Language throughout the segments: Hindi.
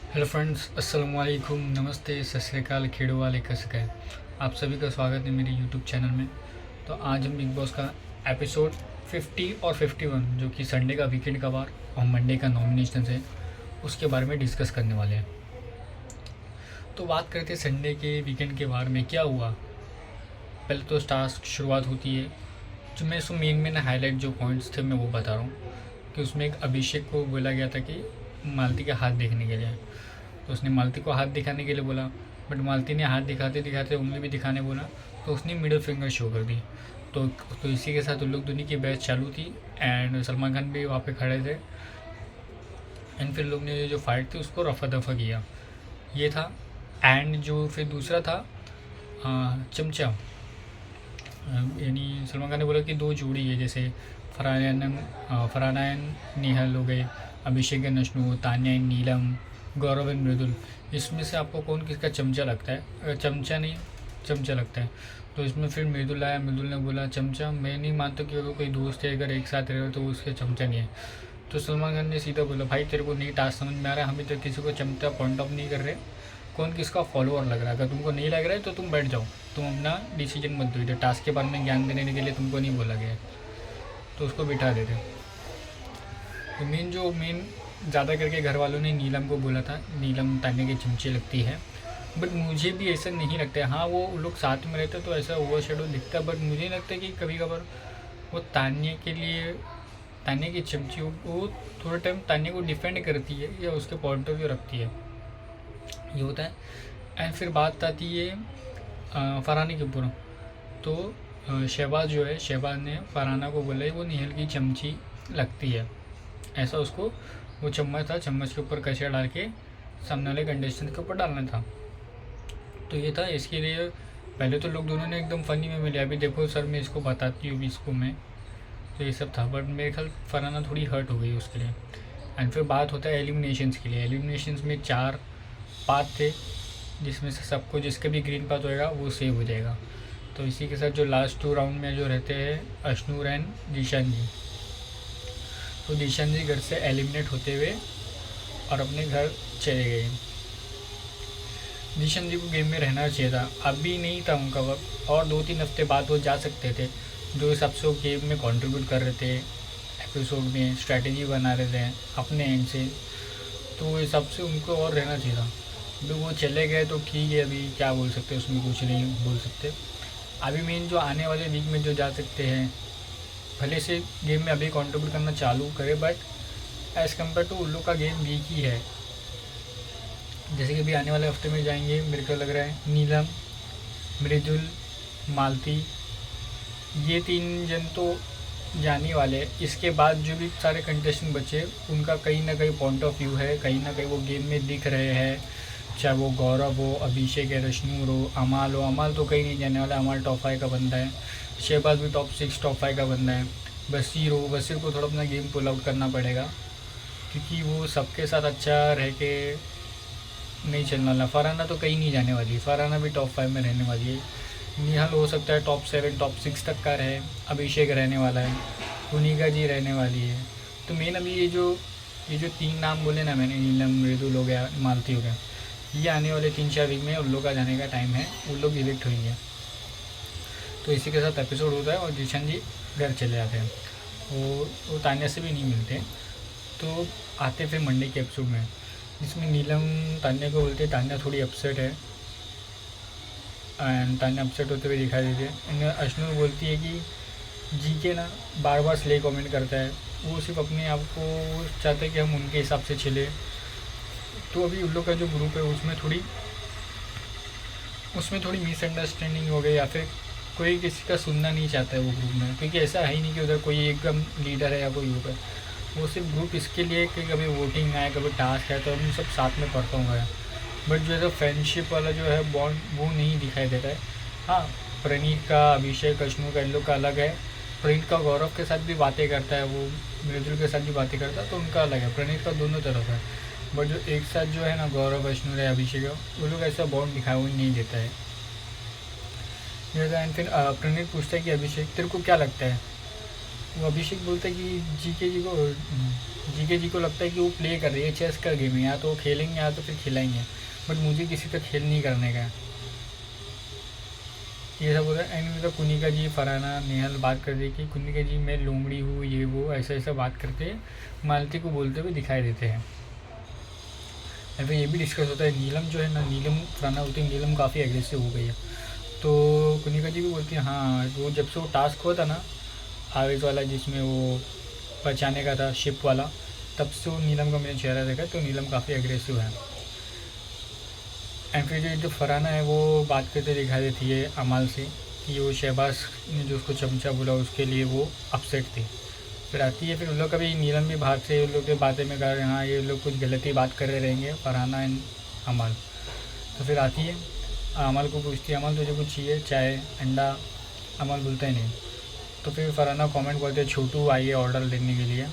हेलो फ्रेंड्स, अस्सलाम वालेकुम, नमस्ते, सत श्री अकाल, खेड़ो वाले कैसे हैं। आप सभी का स्वागत है मेरे यूट्यूब चैनल में। तो आज हम बिग बॉस का एपिसोड 50 और 51 जो कि संडे का वीकेंड का वार और मंडे का नॉमिनेशन है उसके बारे में डिस्कस करने वाले हैं। तो बात करते हैं संडे के वीकेंड के वार में क्या हुआ। पहले तो टास्क शुरुआत होती है, जो मैं उसमें मेन हाईलाइट जो पॉइंट्स थे मैं वो बता रहा हूँ कि उसमें एक अभिषेक को बोला गया था कि मालती का हाथ देखने के लिए। तो उसने मालती को हाथ दिखाने के लिए बोला, बट मालती ने हाथ दिखाते दिखाते उंगली भी दिखाने बोला तो उसने मिडिल फिंगर शो कर दी। तो इसी के साथ उन लोग दोनों की बहस चालू थी एंड सलमान खान भी वहाँ पे खड़े थे एंड फिर लोग ने जो फाइट थी उसको रफा दफा किया, ये था। एंड जो फिर दूसरा था चमचा, यानी सलमान खान ने बोला कि दो जोड़ी है, जैसे फरहाना एंड नेहल हो गए, Abhishek and Ashnu, Tanya and Neelam, Gaurav and Mridul. इसमें से आपको कौन किसका चमचा लगता है? चमचा नहीं, चमचा लगता है। तो इसमें फिर मृदुल आया, मृदुल ने बोला चमचा। मैं नहीं मानता कि अगर कोई दोस्त है अगर एक साथ रहे हो तो उसके चमचा नहीं है। तो सलमान खान ने सीधा बोला, भाई तेरे को नहीं टास्क समझ में आ रहा है, हम तो किसी को चमचा पॉइंट ऑफ नहीं कर रहे, कौन किसका फॉलोअर लग रहा है। अगर तुमको नहीं लग रहा है तो तुम बैठ जाओ, तुम अपना डिसीजन मत दो, इधर टास्क के बारे में ज्ञान देने के लिए तुमको नहीं बोला गया है। तो उसको बिठा देते। तो मेन ज़्यादा करके घर वालों ने नीलम को बोला था, नीलम तान्या की चमचे लगती है, बट मुझे भी ऐसा नहीं लगता है। हाँ, वो लोग साथ में रहते तो ऐसा ओवर शेडो दिखता है, बट मुझे नहीं लगता कि कभी कभार वो तान्या के लिए, तान्या की चमची वो थोड़ा टाइम तान्या को डिफेंड करती है या उसके पॉइंट ऑफ व्यू रखती है, ये होता है। एंड फिर बात आती है फरहाना के ऊपर। तो शहबाज जो है, शहबाज ने फरहाना को बोला वो निहल की चमची लगती है, ऐसा उसको वो चम्मच था, चम्मच के ऊपर कचरा डाल के सामने वाले कंटेस्टेंट के ऊपर डालना था। तो ये था इसके लिए। पहले तो लोग दोनों ने एकदम फ़नी में लिया, अभी देखो सर मैं इसको बताती हूँ इसको मैं, तो ये सब था। बट मेरे ख्याल फरहाना थोड़ी हर्ट हो गई उसके लिए। एंड फिर बात होता है एलिमिनेशंस के लिए। एलिमिनेशंस में 4 पाथ थे, जिसमें से सबको जिसके भी ग्रीन पाथ होएगा वो सेव हो जाएगा। तो इसी के साथ जो लास्ट 2 राउंड में जो रहते हैं अश्नूर एंड जीशान जी, तो जीशान जी घर से एलिमिनेट होते हुए और अपने घर चले गए। जीशन जी को गेम में रहना चाहिए था, अभी नहीं था उनका वक्त, और 2-3 हफ्ते बाद वो जा सकते थे। जो हिसाब से वो गेम में कंट्रीब्यूट कर रहे थे, एपिसोड में स्ट्रैटेजी बना रहे थे अपने एंड से, तो वो हिसाब से उनको और रहना चाहिए था। अभी वो चले गए तो ठीक है, अभी क्या बोल सकते, उसमें कुछ नहीं बोल सकते। अभी मेन जो आने वाले वीक में जो जा सकते हैं, भले से गेम में अभी कंट्रीब्यूट करना चालू करे, बट एज़ कम्पेयर टू उन लोग का गेम वीक ही है। जैसे कि अभी आने वाले हफ्ते में जाएंगे, मेरे को लग रहा है नीलम, मृदुल, मालती, ये 3 जन तो जाने वाले। इसके बाद जो भी सारे कंटेस्टेंट बचे उनका कहीं ना कहीं पॉइंट ऑफ व्यू है, कहीं ना कहीं वो गेम में दिख रहे हैं, चाहे वो गौरव हो, अभिषेक है, रश्नूर हो, अमाल हो। अमाल तो कहीं नहीं जाने वाला, अमाल टॉप 5 का बंदा है। शहबाज भी टॉप 6 टॉप 5 का बंदा है। बशीर हो, बशीर को थोड़ा अपना गेम पुल आउट करना पड़ेगा, क्योंकि वो सबके साथ अच्छा रह के नहीं चलने वाला। फरहाना तो कहीं नहीं जाने वाली, फरहाना भी टॉप 5 में रहने वाली है। निहाल हो सकता है टॉप 7 टॉप 6 तक का रहे, अभिषेक रहने वाला है, पुनिका जी रहने वाली है। तो मेन अभी ये जो 3 नाम बोले ना मैंने, नीलम, मृदुल हो गया, मालती हो गया, ये आने वाले 3-4 वीक में उन लोग का जाने का टाइम है, उन लोग इलेक्ट होंगे। तो इसी के साथ एपिसोड होता है और जिशन जी घर चले जाते हैं। वो तान्या से भी नहीं मिलते। तो आते फिर मंडे के एपिसोड में, जिसमें नीलम तान्या को बोलते, तान्या थोड़ी अपसेट है एंड तान्या अपसेट होते हुए दिखाई देती है। अश्नू बोलती है कि जी के ना बार बार स्ले कमेंट करता है, वो सिर्फ अपने आप को चाहता है कि हम उनके हिसाब से चले। तो अभी उन लोग का जो ग्रुप है उसमें थोड़ी मिसअंडरस्टैंडिंग हो गई, या फिर कोई किसी का सुनना नहीं चाहता है वो ग्रुप में, क्योंकि ऐसा है ही नहीं कि उधर कोई एकदम लीडर है या कोई ग्रुप है। वो सिर्फ ग्रुप इसके लिए कि कभी वोटिंग आए, कभी टास्क है तो हम सब साथ में परफॉर्म करें, बट जो है फ्रेंडशिप वाला जो है बॉन्ड वो नहीं दिखाई देता है। हाँ, प्रणीत का, अभिषेक, अश्नु का, इन लोग का अलग है। प्रणीत का गौरव के साथ भी बातें करता है, वो मृदुल के साथ भी बातें करता है, तो उनका अलग है। प्रणीत का दोनों तरफ है, बट जो एक साथ जो है ना गौरव, अश्नु है, अभिषेक है, वो लोग ऐसा बॉन्ड दिखाया हुआ नहीं देता है। एंड फिर प्रणीत पूछता है कि अभिषेक तेरे को क्या लगता है वो अभिषेक बोलता है कि जीके जी को लगता है कि वो प्ले कर रही है, चेस का गेम है, या तो खेलेंगे या तो फिर खिलाएंगे, बट मुझे किसी का खेल नहीं करने का है, ये सब होता है। एंड मतलब कुनिका जी, फरहाना, नेहल बात कर रही कि कुनिका जी मैं लोमड़ी हूँ, ये वो ऐसा ऐसा बात करके मालती को बोलते हुए दिखाई देते हैं। और फिर ये भी डिस्कस होता है, नीलम जो है ना, नीलम फरहाना बोलती है नीलम काफ़ी एग्रेसिव हो गई है। तो कुनिका जी भी बोलती है हाँ, वो जब से वो टास्क हुआ था ना आवेज वाला, जिसमें वो बचाने का था शिप वाला, तब से वो नीलम का मैंने चेहरा देखा, तो नीलम काफ़ी एग्रेसिव है। एंड फिर जो फरहाना है वो बात करते दिखाई देती है अमाल से कि वो शहबाज ने जो उसको चमचा बोला उसके लिए वो अपसेट थी। फिर आती है, फिर उन लोग कभी नीलम भी बाहर से उन लोग के बातें में कर रहे हैं, हाँ ये लोग कुछ गलत ही बात कर रहे रहेंगे फरहाना एंड अमाल। तो फिर आती है, अमाल को पूछती है, अमाल तुझे कुछ चाहिए, चाय, अंडा? अमाल बोलता है नहीं। तो फिर फरहाना कमेंट करते हैं छोटू आई है ऑर्डर लेने के लिए।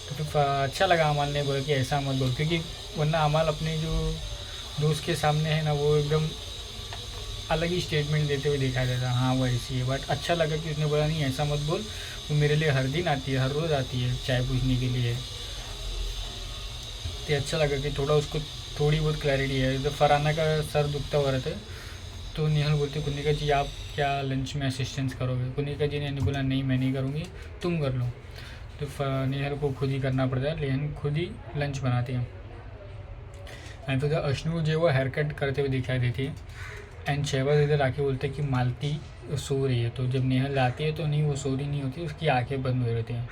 तो फिर अच्छा लगा अमाल ने बोला कि ऐसा मत बोल, क्योंकि वरना अमाल अपने जो दोस्त के सामने है ना वो एकदम अलग ही स्टेटमेंट देते हुए दिखाई देता, हाँ वो ऐसी है। बट अच्छा लगा कि उसने बोला नहीं ऐसा मत बोल, वो मेरे लिए हर दिन आती है, हर रोज़ आती है चाय पूछने के लिए। तो अच्छा लगा कि थोड़ा उसको थोड़ी बहुत क्लैरिटी है। जब फरहाना का सर दुखता हुआ रहता है तो नेहल बोलती है कुनिका जी आप क्या लंच में असिस्टेंस करोगे? कुनिका जी ने बोला नहीं मैं नहीं करूँगी, तुम कर लो। तो नेहल को खुद ही करना पड़ता है, लेकिन खुद ही लंच बनाती है। एंड फिर अश्नू जो वो हेयर कट करते हुए दिखाई देती है। एंड शहबाज इधर आके बोलते हैं कि मालती सो रही है। तो जब नेहल आती है तो नहीं, वो सो रही नहीं होती, उसकी आंखें बंद हो रहती हैं।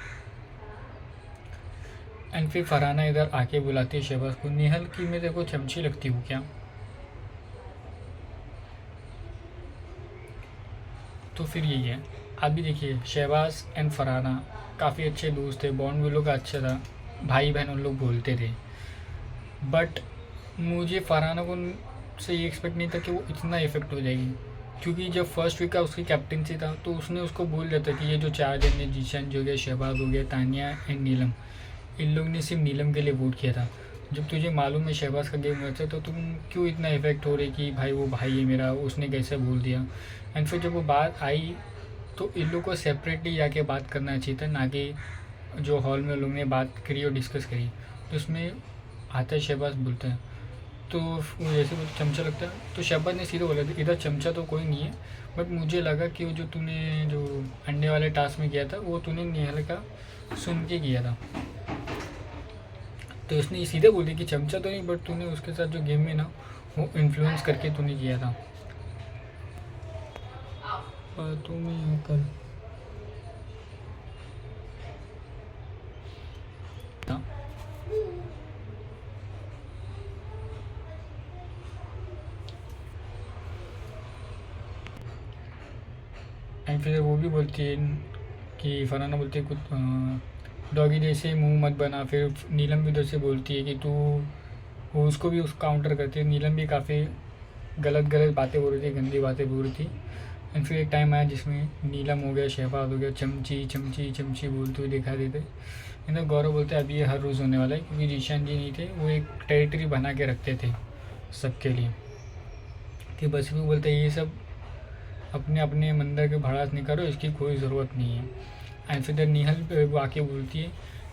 एंड फिर फरहाना इधर आके बुलाती है शहबाज को, नेहल की मैं देखो चमची लगती हूँ क्या? तो फिर यही है। आप भी देखिए शहबाज एंड फरहाना काफ़ी अच्छे दोस्त थे, बॉन्ड भी लोग का अच्छा था, भाई बहन उन लोग बोलते थे। बट मुझे फरहाना को से ये एक्सपेक्ट नहीं था कि वो इतना इफेक्ट हो जाएगी, क्योंकि जब फर्स्ट वीक का उसकी कैप्टनसी था तो उसने उसको बोल दिया था कि ये जो 4 जन ने, जीशान हो गया, शहबाज हो गया, तानिया एंड नीलम, इन लोग ने सिर्फ नीलम के लिए वोट किया था। जब तुझे मालूम है शहबाज का गेम रहता है तो तुम क्यों इतना इफेक्ट हो रही कि भाई वो भाई है मेरा, उसने कैसे बोल दिया? एंड फिर जब वो बात आई तो इन लोग को सेपरेटली जाके बात करना चाहिए था, ना कि जो हॉल में लोग ने बात करी और डिस्कस करी। तो उसमें आता है शहबाज बोलता है, तो वो जैसे वो चमचा लगता है तो शहबाज ने सीधे बोला था इधर चमचा तो कोई नहीं है, बट मुझे लगा कि वो जो तूने जो अंडे वाले टास्क में किया था वो तूने नेहल का सुन के किया था। तो उसने सीधे बोली कि चमचा तो नहीं, बट तूने उसके साथ जो गेम में ना वो इन्फ्लुएंस करके तूने किया था। बातों में आकर एंड फिर वो भी बोलती है कि फरहाना बोलती है कुछ डॉगी जैसे मुंह मत बना। फिर नीलम भी उधर से बोलती है कि तू, वो उसको भी उस काउंटर करती है। नीलम भी काफ़ी गलत गलत बातें बोल रही थी, गंदी बातें बोल रही थी। एंड फिर एक टाइम आया जिसमें नीलम हो गया, शहबाज हो गया, चमची चमची चमची बोलते हुए दिखाई देते। इधर गौरव बोलते अभी ये हर रोज़ होने वाला है, क्योंकि जीशान जी नहीं थे, वो एक टेरिटरी बना के रखते थे सबके लिए। कि बस भी बोलते ये सब अपने अपने मंदिर के भड़ास नहीं करो, इसकी कोई ज़रूरत नहीं है। एंड फिर नीहल आके बोलती है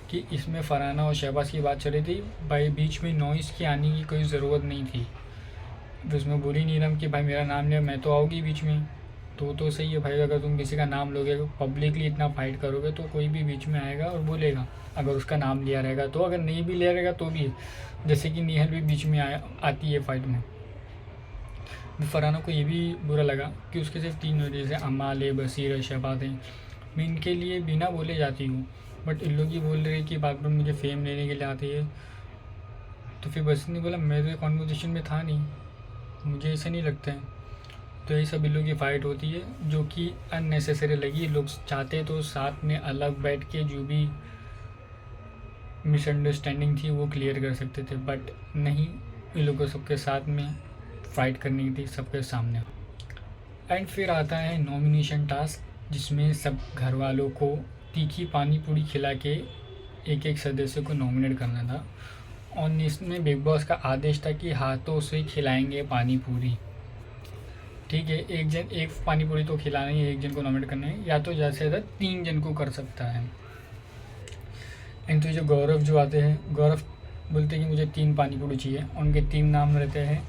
कि इसमें फरहाना और शहबाज की बात चल रही थी, भाई बीच में नॉइस की आने की कोई ज़रूरत नहीं थी। फिर उसमें बोली नीलम कि भाई मेरा नाम लिया, मैं तो आऊँगी बीच में, तो सही है भाई, अगर तुम किसी का नाम लोगे पब्लिकली इतना फाइट करोगे तो कोई भी बीच में आएगा और बोलेगा, अगर उसका नाम लिया रहेगा तो, अगर नहीं भी लिया रहेगा तो भी। जैसे कि नीहल भी बीच में आती है फाइट में। फरहाना को ये भी बुरा लगा कि उसके सिर्फ 3 वजह से अमाल है, बसीर है, शहबाज है, मैं इनके लिए बिना बोले जाती हूँ, बट इन लोग ही बोल रहे कि बात पर मुझे फेम लेने के लिए आती है। तो फिर बसीर ने बोला मैं तो कॉन्वर्जेशन में था नहीं, मुझे ऐसा नहीं लगता है। तो यही सब इन लोग की फ़ाइट होती है जो कि अननेसेसरी लगी। लोग चाहते तो साथ में अलग बैठ के जो भी मिसअंडरस्टैंडिंग थी वो क्लियर कर सकते थे, बट नहीं, इन लोगों को सबके साथ में फ़ाइट करनी थी, सबके सामने। एंड फिर आता है नॉमिनेशन टास्क, जिसमें सब घर वालों को तीखी पानी पूरी खिला के एक एक सदस्य को नॉमिनेट करना था। और इसमें बिग बॉस का आदेश था कि हाथों से खिलाएंगे पानी पूरी। ठीक है, एक पानी पूरी तो खिलाना ही है, एक जन को नॉमिनेट करना है, या तो ज़्यादा से ज़्यादा 3 जन को कर सकता है। एंड तो जो गौरव जो आते हैं, गौरव बोलते हैं कि मुझे 3 पानी पूरी चाहिए। उनके 3 नाम रहते हैं,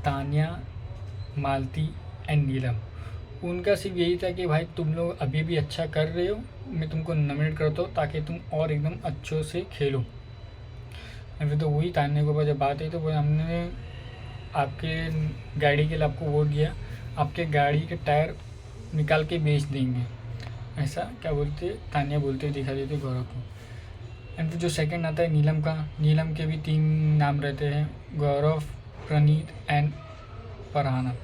तान्या, मालती एंड नीलम। उनका सिर्फ यही था कि भाई तुम लोग अभी भी अच्छा कर रहे हो, मैं तुमको नॉमिनेट करता हूँ ताकि तुम और एकदम अच्छे से खेलो। एंड फिर तो वही तान्या के ऊपर जब बात आई तो वो हमने आपके गाड़ी के लिए आपको वोट दिया, आपके गाड़ी के टायर निकाल के बेच देंगे, ऐसा क्या बोलते तान्या बोलते हुए दिखा देते गौरव को। एंड फिर जो सेकंड आता है नीलम का, नीलम के भी 3 नाम रहते हैं, गौरव, प्रणीत एंड फरहाना।